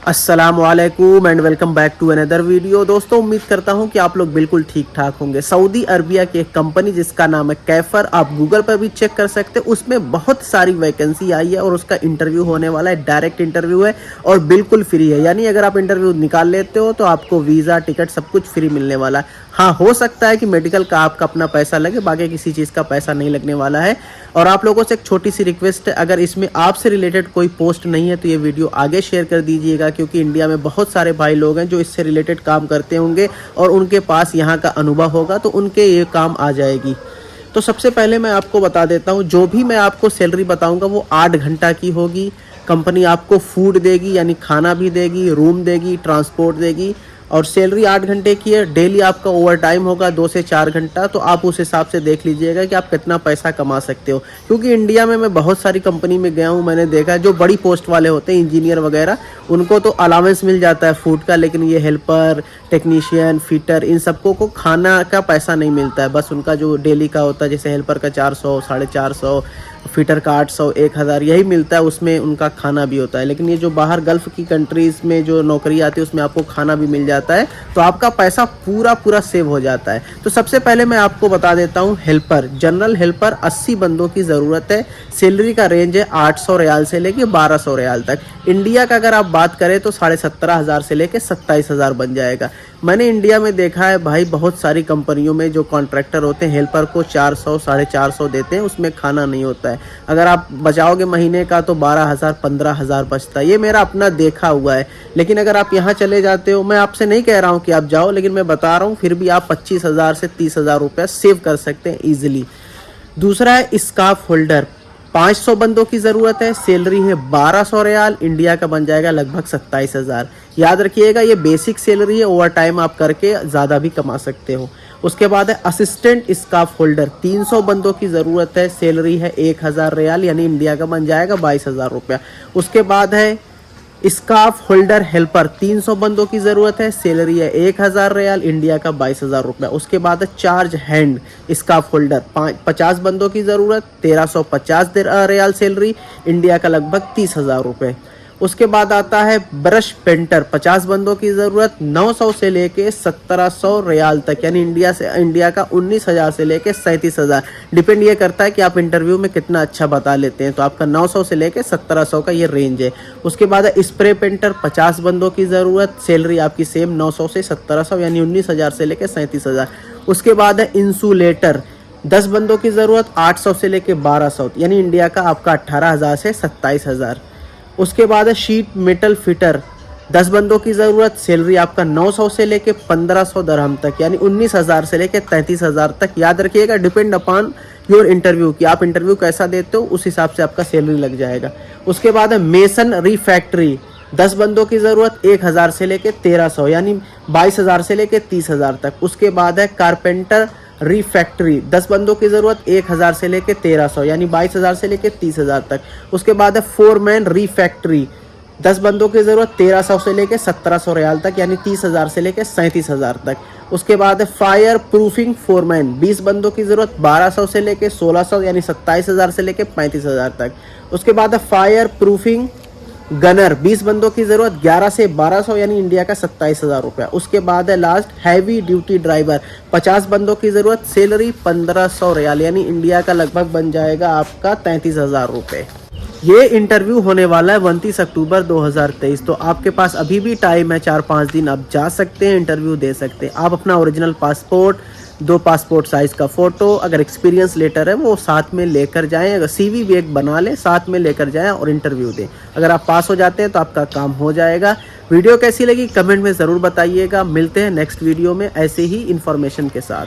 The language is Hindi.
अस्सलामुअलैकुम and welcome back to another video. दोस्तों, उम्मीद करता हूं कि आप लोग बिल्कुल ठीक ठाक होंगे। सऊदी अरबिया की एक कंपनी जिसका नाम है कैफर, आप गूगल पर भी चेक कर सकते हैं। उसमें बहुत सारी वैकेंसी आई है और उसका इंटरव्यू होने वाला है। डायरेक्ट इंटरव्यू है और बिल्कुल फ्री है। यानी अगर आप इंटरव्यू निकाल लेते हो तो आपको वीज़ा, टिकट सब कुछ फ्री मिलने वाला है। हाँ, हो सकता है कि मेडिकल का आपका अपना पैसा लगे, बाकी किसी चीज़ का पैसा नहीं लगने वाला है। और आप लोगों से एक छोटी सी रिक्वेस्ट है, अगर इसमें आपसे रिलेटेड कोई पोस्ट नहीं है तो ये वीडियो आगे शेयर कर दीजिएगा, क्योंकि इंडिया में बहुत सारे भाई लोग हैं जो इससे रिलेटेड काम करते होंगे और उनके पास यहाँ का अनुभव होगा तो उनके ये काम आ जाएगी। तो सबसे पहले मैं आपको बता देता हूँ, जो भी मैं आपको सैलरी बताऊँगा वो 8 घंटा की होगी। कंपनी आपको फूड देगी, यानी खाना भी देगी, रूम देगी, ट्रांसपोर्ट देगी और सैलरी 8 घंटे की है। डेली आपका ओवर टाइम होगा 2 से 4 घंटा। तो आप उस हिसाब से देख लीजिएगा कि आप कितना पैसा कमा सकते हो। क्योंकि इंडिया में मैं बहुत सारी कंपनी में गया हूँ, मैंने देखा है जो बड़ी पोस्ट वाले होते हैं, इंजीनियर वगैरह, उनको तो अलावेंस मिल जाता है फूड का, लेकिन ये हेल्पर, टेक्नीशियन, फिटर, इन सबको को खाना का पैसा नहीं मिलता है। बस उनका जो डेली का होता है, जैसे हेल्पर का 400, 450, फिटर का 800, 1000 यही मिलता है। उसमें उनका खाना भी होता है। लेकिन ये जो बाहर गल्फ़ की कंट्रीज़ में जो नौकरी आती है उसमें आपको खाना भी मिल जाता है, तो आपका पैसा पूरा सेव हो जाता है। तो सबसे पहले मैं आपको बता देता हूँ, हेल्पर, जनरल हेल्पर 80 बंदों की ज़रूरत है। सैलरी का रेंज है 800 रियाल से लेके 1200 रियाल तक। इंडिया का अगर आप बात करें तो 17,500 से लेके 27,000 बन जाएगा। मैंने इंडिया में देखा है भाई, बहुत सारी कंपनियों में जो कॉन्ट्रैक्टर होते हैं हेल्पर को 400, 450 देते हैं, उसमें खाना नहीं होता है। अगर आप बचाओगे महीने का तो 12,000, 15,000 बचता है। ये मेरा अपना देखा हुआ है। लेकिन अगर आप यहाँ चले जाते हो, मैं आपसे नहीं कह रहा हूँ कि आप जाओ, लेकिन मैं बता रहा हूँ, फिर भी आप 25,000 से 30,000 रुपये सेव कर सकते हैं ईजिली। दूसरा है स्काफ होल्डर, 500 बंदों की ज़रूरत है। सैलरी है 1200 रियाल, इंडिया का बन जाएगा लगभग 27,000। याद रखिएगा, ये बेसिक सैलरी है, ओवर टाइम आप करके ज़्यादा भी कमा सकते हो। उसके बाद है असिस्टेंट स्काफ होल्डर, 300 बंदों की ज़रूरत है। सैलरी है 1000 रियाल, यानी इंडिया का बन जाएगा 22,000 रुपया। उसके बाद है स्काफ होल्डर हेल्पर, 300 बंदों की ज़रूरत है। सैलरी है 1000 रियाल, इंडिया का 22,000 रुपया। उसके बाद है चार्ज हैंड स्काफ होल्डर, 50 बंदों की ज़रूरत, 1350 रियाल सैलरी, इंडिया का लगभग 30,000 रुपये। उसके बाद आता है ब्रश पेंटर, 50 बंदों की ज़रूरत, 900 से लेके 1700 रियाल तक, यानी इंडिया का 19,000 से लेके 37,000। डिपेंड ये करता है कि आप इंटरव्यू में कितना अच्छा बता लेते हैं। तो आपका 900 से लेके 1700 का ये रेंज है। उसके बाद है स्प्रे पेंटर, 50 बंदों की ज़रूरत, सैलरी आपकी सेम 900 से 1700, यानी 19,000 से लेके 37,000। उसके बाद है इंसुलेटर, 10 बंदों की ज़रूरत, 800 से लेके 1200, यानी इंडिया का आपका 18,000 से 27,000। उसके बाद है शीट मेटल फिटर, 10 बंदों की ज़रूरत, सैलरी आपका 900 से लेके 1500 दरहम तक, यानी 19,000 से लेके 33,000 तक। याद रखिएगा, डिपेंड अपॉन योर इंटरव्यू कि आप इंटरव्यू कैसा देते हो, उस हिसाब से आपका सैलरी लग जाएगा। उसके बाद है मेसन रिफैक्ट्री, 10 बंदों की ज़रूरत, 1000 से लेके 1300, यानी 22,000 से लेके 30,000 तक। उसके बाद है कारपेंटर रिफैक्ट्री, 10 बंदों की ज़रूरत, 1000 से लेके 1300, यानी 22,000 से लेके 30,000 तक। उसके बाद है फोरमैन रिफैक्ट्री, 10 बंदों की ज़रूरत, 1300 से लेके 1700 रियाल तक, यानी 30,000 से लेके 37,000 तक। उसके बाद है फायर प्रूफिंग फोरमैन, 20 बंदों की ज़रूरत, 1200 से लेके 1600, यानी 27,000 से लेके 35,000 तक। उसके बाद है फायर प्रूफिंग गनर, 20 बंदों की ज़रूरत, 11 से 1200, यानी इंडिया का 27,000 रुपया। उसके बाद है लास्ट हैवी ड्यूटी ड्राइवर, 50 बंदों की ज़रूरत, सैलरी 1500 रियाल, यानी इंडिया का लगभग बन जाएगा आपका 33,000 रुपये। ये इंटरव्यू होने वाला है 29 अक्टूबर 2023। तो आपके पास अभी भी टाइम है, 4-5 दिन आप जा सकते हैं, इंटरव्यू दे सकते हैं। आप अपना ओरिजिनल पासपोर्ट, 2 पासपोर्ट साइज़ का फ़ोटो, अगर एक्सपीरियंस लेटर है वो साथ में लेकर जाएं। अगर CV भी एक बना लें, साथ में लेकर जाएं और इंटरव्यू दें। अगर आप पास हो जाते हैं तो आपका काम हो जाएगा। वीडियो कैसी लगी कमेंट में ज़रूर बताइएगा। मिलते हैं नेक्स्ट वीडियो में ऐसे ही इन्फॉर्मेशन के साथ।